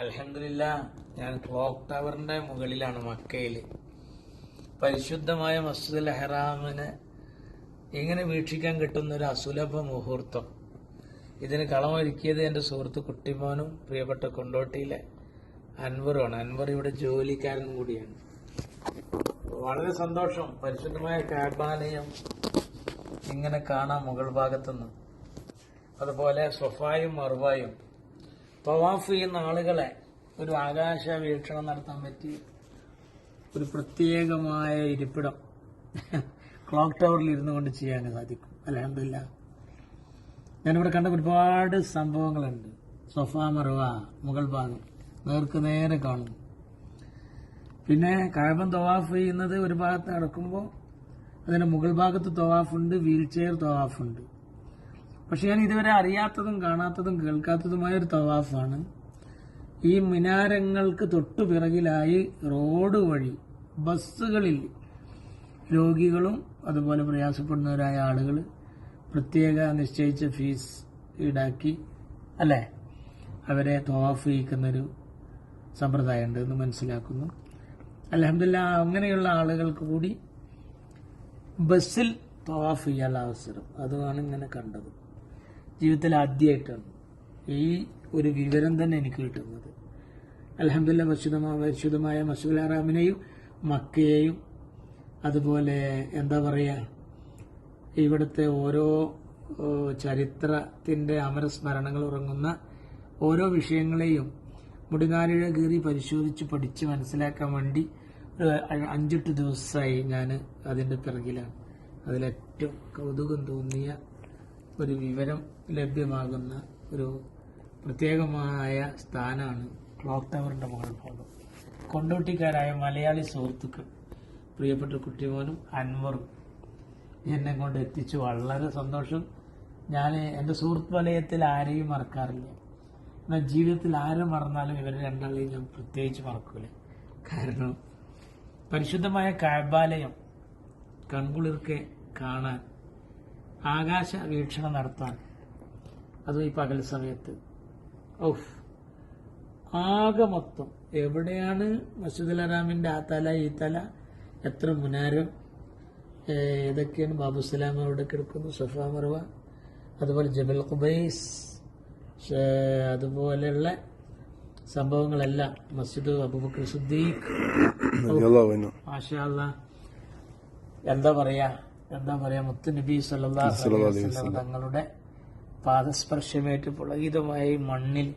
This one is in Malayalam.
അൽഹംദുലില്ലാഹ്, ഞാൻ ക്ലോക്ക് ടവറിന്റെ മുകളിലാണ് മക്കയിൽ. പരിശുദ്ധമായ മസ്ജിദുൽ ഹറാമിനെ ഇങ്ങനെ വീക്ഷിക്കാൻ കിട്ടുന്ന ഒരു അസുലഭ മുഹൂർത്തം. ഇതിന് കളമൊരുക്കിയത് എൻ്റെ സുഹൃത്ത് കുട്ടിമോനും പ്രിയപ്പെട്ട കൊണ്ടോട്ടിയിലെ അൻവറുമാണ്. അൻവർ ഇവിടെ ജോലിക്കാരൻ കൂടിയാണ്. വളരെ സന്തോഷം. പരിശുദ്ധമായ കഅബാലയം ഇങ്ങനെ കാണാം മുകൾ ഭാഗത്തുനിന്ന്. അതുപോലെ സ്വഫായും മർവായും തവാഫ് ചെയ്യുന്ന ആളുകളെ ഒരു ആകാശ വീക്ഷണം നടത്താൻ പറ്റി ഒരു പ്രത്യേകമായ ഇരിപ്പിടം ക്ലോക്ക് ടവറിൽ ഇരുന്നു കൊണ്ട് ചെയ്യാൻ സാധിക്കും. അൽഹംദുലില്ലാഹ്, ഞാനിവിടെ കണ്ട ഒരുപാട് സംഭവങ്ങളുണ്ട്. സൊഫ മർവ മുകൾ ഭാഗം നേർക്ക് നേരെ കാണും. പിന്നെ കഅബ തവാഫ് ചെയ്യുന്നത് ഒരു ഭാഗത്ത് നടക്കുമ്പോൾ അതിന്റെ മുകൾ ഭാഗത്ത് തവാഫുണ്ട്, വീൽ ചെയർ തവാഫുണ്ട്. പക്ഷെ ഞാൻ ഇതുവരെ അറിയാത്തതും കാണാത്തതും കേൾക്കാത്തതുമായ ഒരു തവാഫാണ്. ഈ മിനാരങ്ങൾക്ക് തൊട്ടു പിറകിലായി റോഡ് വഴി ബസ്സുകളിൽ രോഗികളും അതുപോലെ പ്രയാസപ്പെടുന്നവരായ ആളുകൾ പ്രത്യേക നിശ്ചയിച്ച ഫീസ് ഈടാക്കി അല്ലേ അവരെ തവാഫ് ചെയ്യിക്കുന്നൊരു സമ്പ്രദായം ഉണ്ട് എന്ന് മനസ്സിലാക്കുന്നു. അൽഹംദുലില്ലാഹ്, അങ്ങനെയുള്ള ആളുകൾക്ക് കൂടി ബസ്സിൽ തവാഫ് ചെയ്യാനുള്ള അവസരം അതുമാണ് ഇങ്ങനെ കണ്ടത്. ജീവിതത്തിൽ ആദ്യമായിട്ടാണ് ഈ ഒരു വിവരം തന്നെ എനിക്ക് കിട്ടുന്നത്. അൽഹംദുലില്ലാഹ്, പരിശുദ്ധമായ മസ്ജിദുൽ ഹറാമിനെയും മക്കയെയും അതുപോലെ എന്താ പറയുക, ഇവിടുത്തെ ഓരോ ചരിത്രത്തിന്റെ അമരസ്മരണകൾ ഉറങ്ങുന്ന ഓരോ വിഷയങ്ങളെയും മുടിനാരിഴ കീറി പരിശോധിച്ച് പഠിച്ച് മനസ്സിലാക്കാൻ വേണ്ടി 5-8 ദിവസമായി ഞാൻ അതിന്റെ പിറകിലാണ്. അതിലേറ്റവും കൗതുകം തോന്നിയ ഒരു വിവരം ലഭ്യമാകുന്ന ഒരു പ്രത്യേകമായ സ്ഥാനമാണ് ക്ലോക്ക് ടവറിന്റെ മുകൾ ഭാഗം. കൊണ്ടോട്ടിക്കാരായ മലയാളി സുഹൃത്തുക്കൾ പ്രിയപ്പെട്ട കുട്ടിമോനും അൻവറും എന്നെ കൊണ്ട് എത്തിച്ചു. വളരെ സന്തോഷം. ഞാൻ എൻ്റെ സുഹൃത്ത് വലയത്തിൽ ആരെയും മറക്കാറില്ല. എന്നാൽ ജീവിതത്തിൽ ആരും മറന്നാലും ഇവരെ രണ്ടാളെയും ഞാൻ പ്രത്യേകിച്ച് മറക്കൂല. കാരണം പരിശുദ്ധമായ കഅബാലയം കൺകുളിർക്കെ കാണാൻ, ആകാശ വീക്ഷണം നടത്താൻ, അതും ഈ പകൽ സമയത്ത് ആകെ മൊത്തം എവിടെയാണ് മസ്ജിദുൽ ഹറാമിന്റെ ആ തല ഈ തല, എത്ര മുനാരം, ഏതൊക്കെയാണ് ബാബുസലാം അവിടെ കിടക്കുന്നു, സഫ മർവ, അതുപോലെ ജബൽ ഖുബൈസ്, അതുപോലെയുള്ള സംഭവങ്ങളെല്ലാം, മസ്ജിദ് അബൂബക്കർ സിദ്ദീഖ്, മാഷാ അല്ലാഹ്, എന്താ പറയാ മുത്ത് നബി സല്ലല്ലാഹു അലൈഹി വസല്ലം തങ്ങളുടെ പാദസ്പർശമേറ്റ് പുളകിതമായ ഈ മണ്ണിൽ